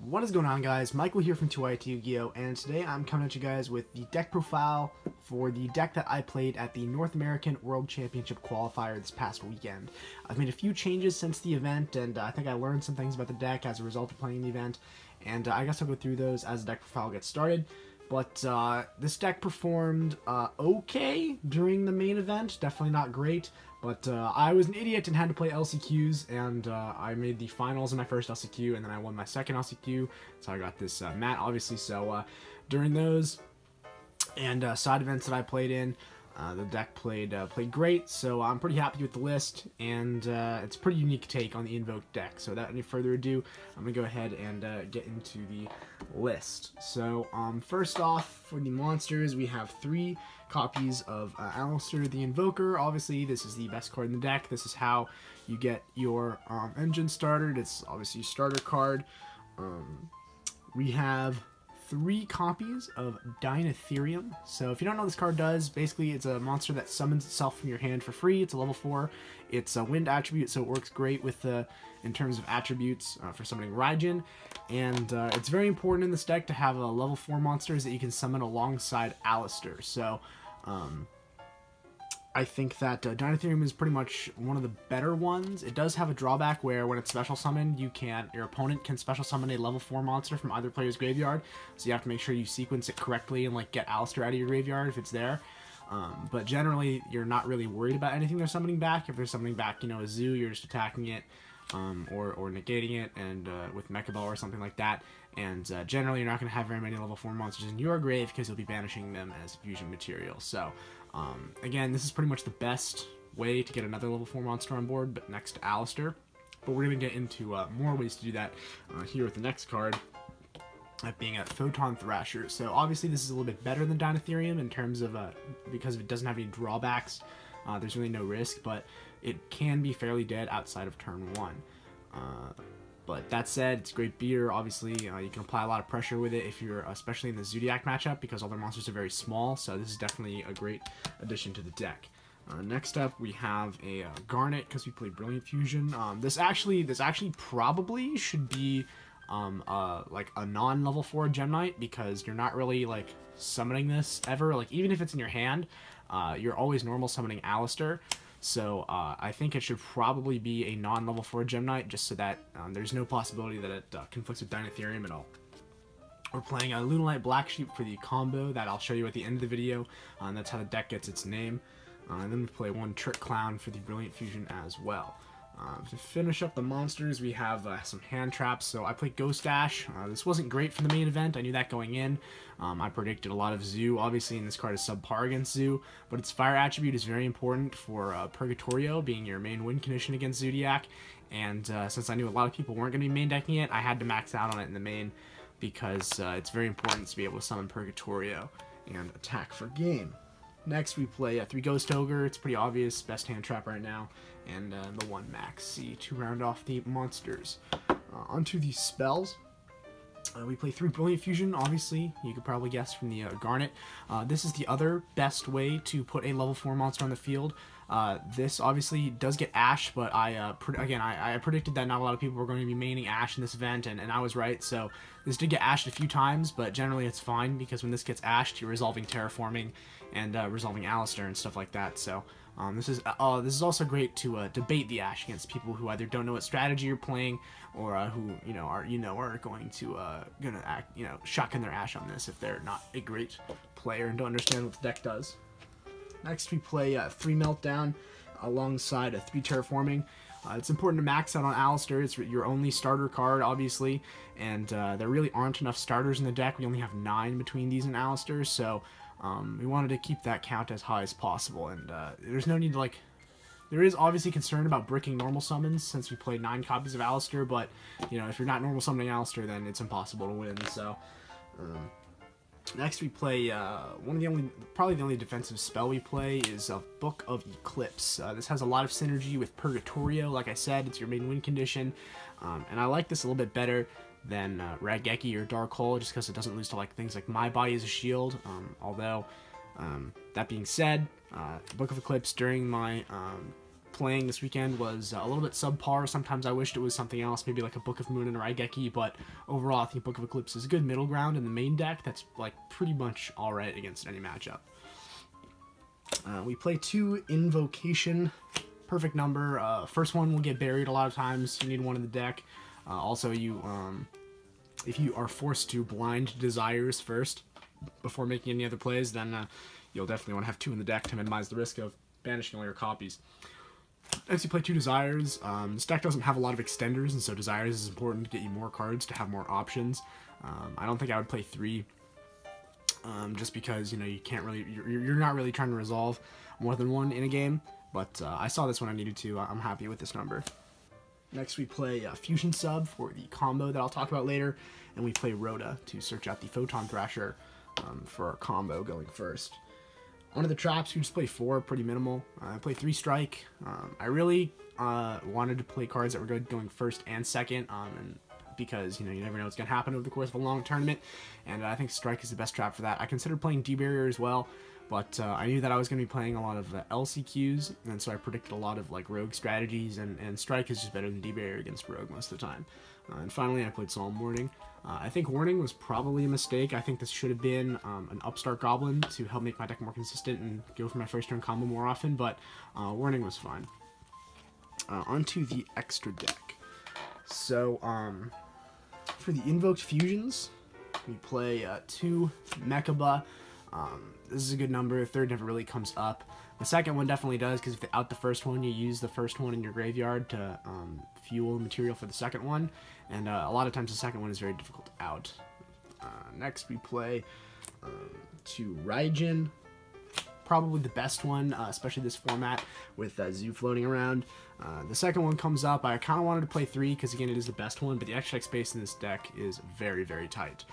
What is going on, guys? Michael here from TYT YuGiOh, and today I'm coming at you guys with the deck profile for the deck that I played at the North American World Championship qualifier this past weekend. I've made a few changes since the event, and I think I learned some things about the deck as a result of playing the event, and I guess I'll go through those as the deck profile gets started. But this deck performed okay during the main event, definitely not great. But I was an idiot and had to play LCQs, and I made the finals in my first LCQ, and then I won my second LCQ, so I got this mat, obviously. So during those and side events that I played in, the deck played great, so I'm pretty happy with the list, and it's a pretty unique take on the Invoked deck. So without any further ado, I'm going to go ahead and get into the list. So first off, for the monsters, we have 3 copies of Alistair the Invoker. Obviously, this is the best card in the deck. This is how you get your engine started. It's obviously a starter card. We have 3 copies of Elysium. So if you don't know what this card does, basically it's a monster that summons itself from your hand for free. It's a level 4. It's a wind attribute, so it works great with in terms of attributes for summoning Raijin. And it's very important in this deck to have level 4 monsters that you can summon alongside Alistair. So I think that Elysium is pretty much one of the better ones. It does have a drawback where when it's special summoned, your opponent can special summon a level 4 monster from either player's graveyard. So you have to make sure you sequence it correctly and like get Alistair out of your graveyard if it's there. But generally, you're not really worried about anything they're summoning back. If they're summoning back, a zoo, you're just attacking it or negating it and with Mecha Ball or something like that. And generally, you're not going to have very many level 4 monsters in your grave because you'll be banishing them as fusion material. So again, this is pretty much the best way to get another level 4 monster on board, but next to Alistair. But we're going to get into more ways to do that here with the next card, that being a Photon Thrasher. So obviously this is a little bit better than Elysium in terms of, because it doesn't have any drawbacks, there's really no risk, but it can be fairly dead outside of turn 1. But that said, it's a great beater. Obviously, you can apply a lot of pressure with it if you're, especially in the Zodiac matchup, because all their monsters are very small. So this is definitely a great addition to the deck. Next up, we have a Garnet because we play Brilliant Fusion. This actually probably should be like a non-level 4 Gem Knight, because you're not really like summoning this ever. Like even if it's in your hand, you're always normal summoning Alistair. So I think it should probably be a non-level 4 Gem Knight, just so that there's no possibility that it conflicts with Elysium at all. We're playing a Lunalight Black Sheep for the combo that I'll show you at the end of the video. That's how the deck gets its name. And then we play 1 Trick Clown for the Brilliant Fusion as well. To finish up the monsters, we have some hand traps. So I played Ghost Dash. This wasn't great for the main event. I knew that going in. I predicted a lot of Zoo, obviously, and this card is subpar against Zoo, but its fire attribute is very important for Purgatorio, being your main win condition against Zodiac. And since I knew a lot of people weren't going to be main decking it, I had to max out on it in the main, because it's very important to be able to summon Purgatorio and attack for game. Next, we play 3 Ghost Ogre. It's pretty obvious, best hand trap right now, and the 1 Max C to round off the monsters. Onto the spells. We play 3 Brilliant Fusion, obviously. You could probably guess from the Garnet. This is the other best way to put a level 4 monster on the field. This obviously does get Ash, but I predicted that not a lot of people were going to be maining Ash in this event, and I was right. So this did get Ashed a few times, but generally it's fine, because when this gets Ashed, you're resolving Terraforming and resolving Alistair and stuff like that. So this is also great to debate the Ash against people who either don't know what strategy you're playing, or who are going to act shotgun their Ash on this if they're not a great player and don't understand what the deck does. Next, we play 3 Meltdown alongside 3 Terraforming. It's important to max out on Alistair. It's your only starter card, obviously, and there really aren't enough starters in the deck. We only have 9 between these and Alistair, so we wanted to keep that count as high as possible. And there's no need to there is obviously concern about bricking normal summons since we play 9 copies of Alistair, but if you're not normal summoning Alistair, then it's impossible to win. So next, we play probably the only defensive spell we play is a Book of Eclipse. This has a lot of synergy with Purgatorio. Like I said, it's your main win condition, and I like this a little bit better than Raigeki or Dark Hole, just because it doesn't lose to things like My Body as a Shield. Although that being said, Book of Eclipse during my playing this weekend was a little bit subpar. Sometimes I wished it was something else, maybe like a Book of Moon and Raigeki, but overall I think Book of Eclipse is a good middle ground in the main deck that's like pretty much alright against any matchup. We play 2 Invocation, perfect number. First one will get buried a lot of times, you need one in the deck. Also, if you are forced to blind Desires first before making any other plays, then you'll definitely want to have 2 in the deck to minimize the risk of banishing all your copies. Next, you play 2 Desires. This deck doesn't have a lot of extenders, and so Desires is important to get you more cards, to have more options. I don't think I would play 3, just because, you know, you can't really, you're not really trying to resolve more than one in a game, but I saw this when I needed to. I'm happy with this number. Next, we play Fusion Sub for the combo that I'll talk about later, and we play Rhoda to search out the Photon Thrasher for our combo going first. Under the traps, we just play 4, pretty minimal. I play 3 Strike. I really wanted to play cards that were good going first and second, and because, you know, you never know what's going to happen over the course of a long tournament, and I think Strike is the best trap for that. I considered playing D-Barrier as well, but I knew that I was going to be playing a lot of LCQs, and so I predicted a lot of like Rogue strategies, and Strike is just better than D-Barrier against Rogue most of the time. And finally, I played Solemn Warning. I think Warning was probably a mistake. I think this should have been an Upstart Goblin to help make my deck more consistent and go for my first turn combo more often, but Warning was fine. Onto the extra deck. So, for the Invoked Fusions, we play 2 Mechaba. This is a good number. The third never really comes up. The second one definitely does, because if you out the first one, you use the first one in your graveyard to fuel material for the second one, and a lot of times the second one is very difficult to out. Next, we play 2 Raijin. Probably the best one, especially this format with Zoo floating around. The second one comes up. I kind of wanted to play 3 because, again, it is the best one, but the extra space in this deck is very, very tight.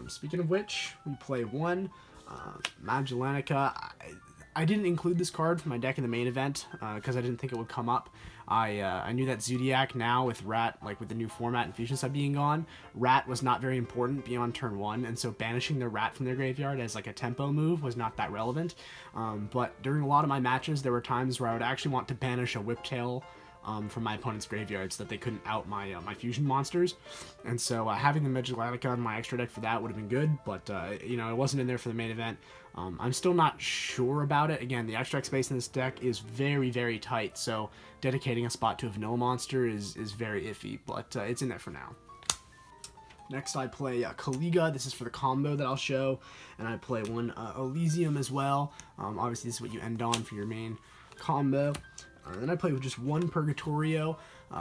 Speaking of which, we play 1 Magellanica. I didn't include this card for my deck in the main event because I didn't think it would come up. I knew that Zodiac now with Rat, like with the new format and Fusion Sub being gone, Rat was not very important beyond turn 1, and so banishing the Rat from their graveyard as like a tempo move was not that relevant. But during a lot of my matches, there were times where I would actually want to banish a Whiptail from my opponent's graveyard so that they couldn't out my my fusion monsters, and so having the Magellanica in my extra deck for that would have been good, but you know, it wasn't in there for the main event. I'm still not sure about it. Again, the extra space in this deck is very, very tight, so dedicating a spot to a vanilla monster is very iffy, but it's in there for now. Next, I play Kaliga. This is for the combo that I'll show, and I play 1 Elysium as well. Obviously, this is what you end on for your main combo. Then I play with just 1 Purgatorio.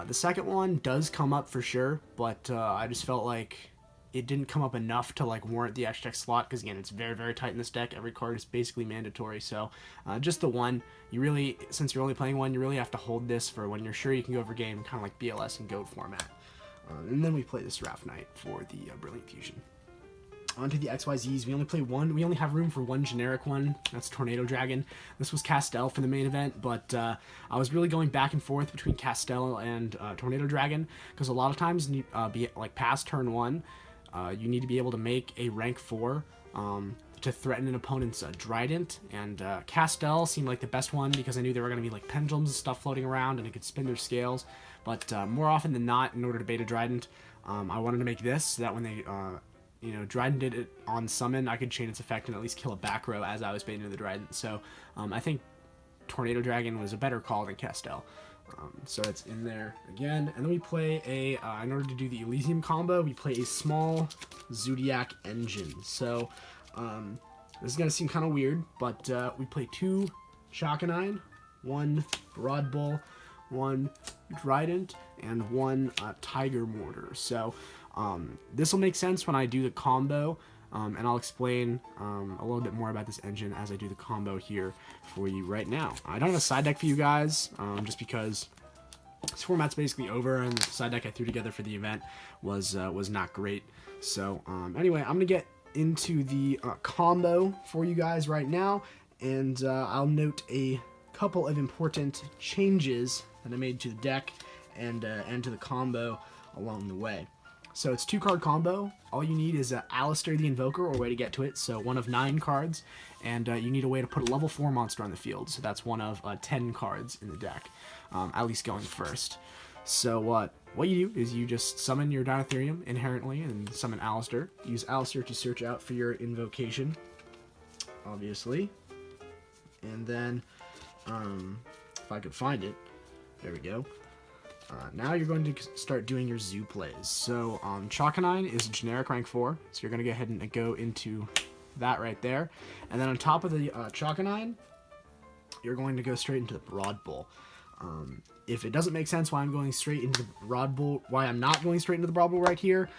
The second one does come up for sure, but I just felt like it didn't come up enough to like warrant the extra slot, because again, it's very, very tight in this deck. Every card is basically mandatory, so just the 1. You really, since you're only playing 1, you really have to hold this for when you're sure you can go over game, kind of like BLS and GOAT format. And then we play the Seraph Knight for the Brilliant Fusion. Onto the XYZs, we only play 1. We only have room for 1 generic one. That's Tornado Dragon. This was Castel for the main event, but I was really going back and forth between Castel and Tornado Dragon, because a lot of times, be like past turn 1, you need to be able to make a rank 4 to threaten an opponent's Trident, and Castel seemed like the best one because I knew there were going to be like pendulums and stuff floating around and it could spin their scales, but more often than not, in order to bait a Trident, I wanted to make this so that when they you know, Trident did it on summon, I could chain its effect and at least kill a back row as I was baiting the Trident. So I think Tornado Dragon was a better call than Castel. So it's in there again. And then we play a, in order to do the Elysium combo, we play a small Zodiac Engine. So this is going to seem kind of weird, but we play 2 Chakanine, 1 Broad Bull, 1 Trident, and 1 Tiger Mortar. So this will make sense when I do the combo, and I'll explain a little bit more about this engine as I do the combo here for you right now. I don't have a side deck for you guys, just because this format's basically over, and the side deck I threw together for the event was not great. So anyway, I'm gonna get into the combo for you guys right now, and I'll note a couple of important changes that I made to the deck and to the combo along the way. So it's 2-card combo. All you need is Alistair the Invoker, or a way to get to it. So one of 9 cards, and you need a way to put a level 4 monster on the field. So that's one of 10 cards in the deck, at least going first. So what you do is you just summon your Dinotherium inherently, and summon Alistair. Use Alistair to search out for your invocation, obviously. And then, if I could find it, there we go. Now you're going to start doing your zoo plays. So Chalkanine is generic rank 4, so you're going to go ahead and go into that right there. And then on top of the Chalkanine, you're going to go straight into the Broad Bull. If it doesn't make sense why I'm going straight into the Broad Bull, why I'm not going straight into the Broad Bull right here,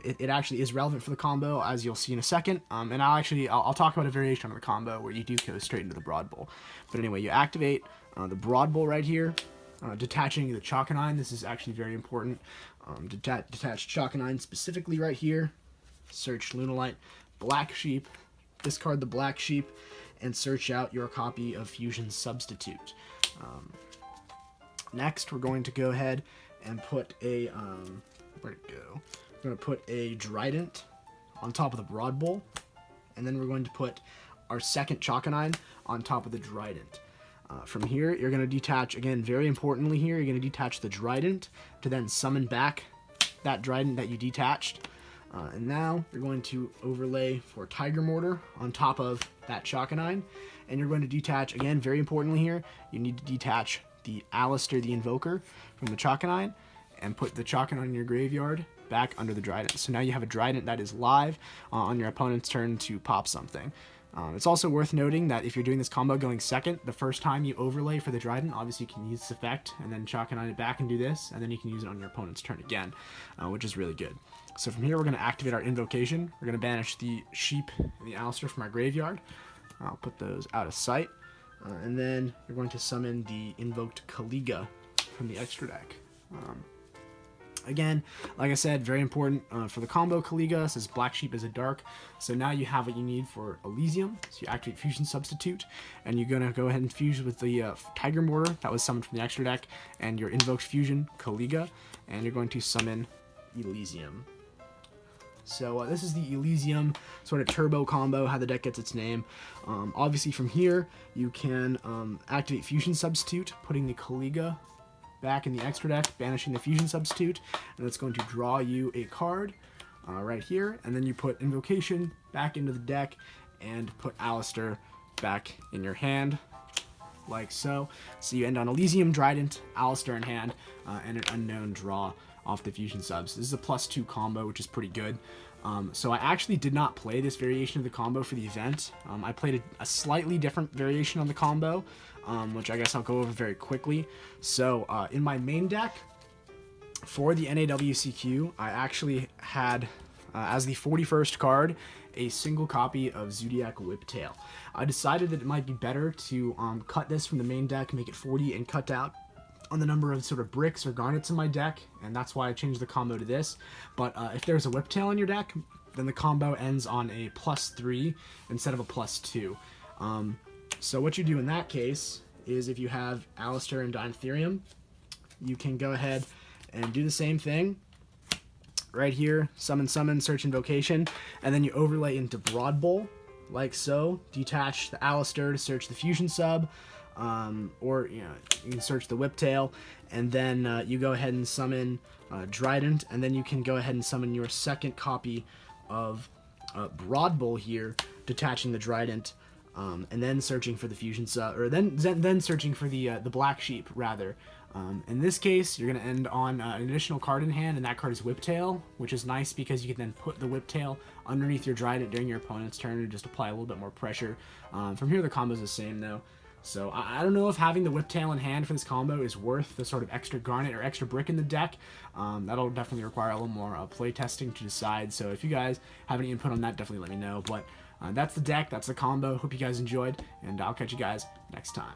it actually is relevant for the combo, as you'll see in a second. And I'll talk about a variation on the combo where you do go straight into the Broad Bull. But anyway, you activate the Broad Bull right here. Detaching the Chalkanine, this is actually very important. Detach Chalkanine specifically right here. Search Lunalight, Black Sheep, discard the Black Sheep, and search out your copy of Fusion Substitute. Next, we're going to go ahead and put a, where'd it go? We're going to put a Drident on top of the Broad Bull, and then we're going to put our second Chalkanine on top of the Drident. From here, you're going to detach, again, very importantly here, you're going to detach the Drident to then summon back that Drident that you detached. And now you're going to overlay for Tiger Mortar on top of that Chalkanine. And you're going to detach, again, very importantly here, you need to detach the Alistair the Invoker from the Chalkanine and put the Chalkanine in your graveyard back under the Drident. So now you have a Drident that is live on your opponent's turn to pop something. It's also worth noting that if you're doing this combo going second, the first time you overlay for the Drident, obviously you can use this effect and then Chalkanine it back and do this, and then you can use it on your opponent's turn again, which is really good. So from here, we're going to activate our invocation. We're going to banish the Sheep and the Alistair from our graveyard. I'll put those out of sight. And then you're going to summon the Invoked Caliga from the extra deck. Again, like I said, very important for the combo Caliga, since Black Sheep is a dark. So now you have what you need for Elysium. So you activate Fusion Substitute, and you're going to go ahead and fuse with the Tiger Mortar that was summoned from the extra deck, and your Invoked Fusion Caliga, and you're going to summon Elysium. So this is the Elysium sort of turbo combo, how the deck gets its name. Obviously from here, you can activate Fusion Substitute, putting the Caliga back in the extra deck, banishing the Fusion Substitute, and that's going to draw you a card right here, and then you put Invocation back into the deck and put Alistair back in your hand, like so. So you end on Elysium, Drident, Alistair in hand, and an unknown draw off the Fusion Subs. This is a +2 combo, which is pretty good. So I actually did not play this variation of the combo for the event. I played a slightly different variation on the combo, which I guess I'll go over very quickly. So in my main deck, for the NAWCQ, I actually had, as the 41st card, a single copy of Zodiac Whiptail. I decided that it might be better to cut this from the main deck, make it 40, and cut out on the number of sort of bricks or garnets in my deck, and that's why I changed the combo to this. But if there's a Whiptail in your deck, then the combo ends on a +3 instead of a +2. So what you do in that case is, if you have Alistair and Dinotherium, you can go ahead and do the same thing. Right here, summon, search Invocation, and then you overlay into Broad Bull, like so. Detach the Alistair to search the Fusion Sub, or you can search the Whiptail, and then you go ahead and summon Drident, and then you can go ahead and summon your second copy of Broad Bull here, detaching the Drident, and then searching for the Fusion Sub, or then searching for the Black Sheep rather. In this case, you're going to end on an additional card in hand, and that card is Whiptail, which is nice because you can then put the Whiptail underneath your Drident during your opponent's turn and just apply a little bit more pressure. From here, the combo's the same though. So I don't know if having the Whiptail in hand for this combo is worth the sort of extra garnet or extra brick in the deck. That'll definitely require a little more play testing to decide. So if you guys have any input on that, definitely let me know. But that's the deck, that's the combo. Hope you guys enjoyed, and I'll catch you guys next time.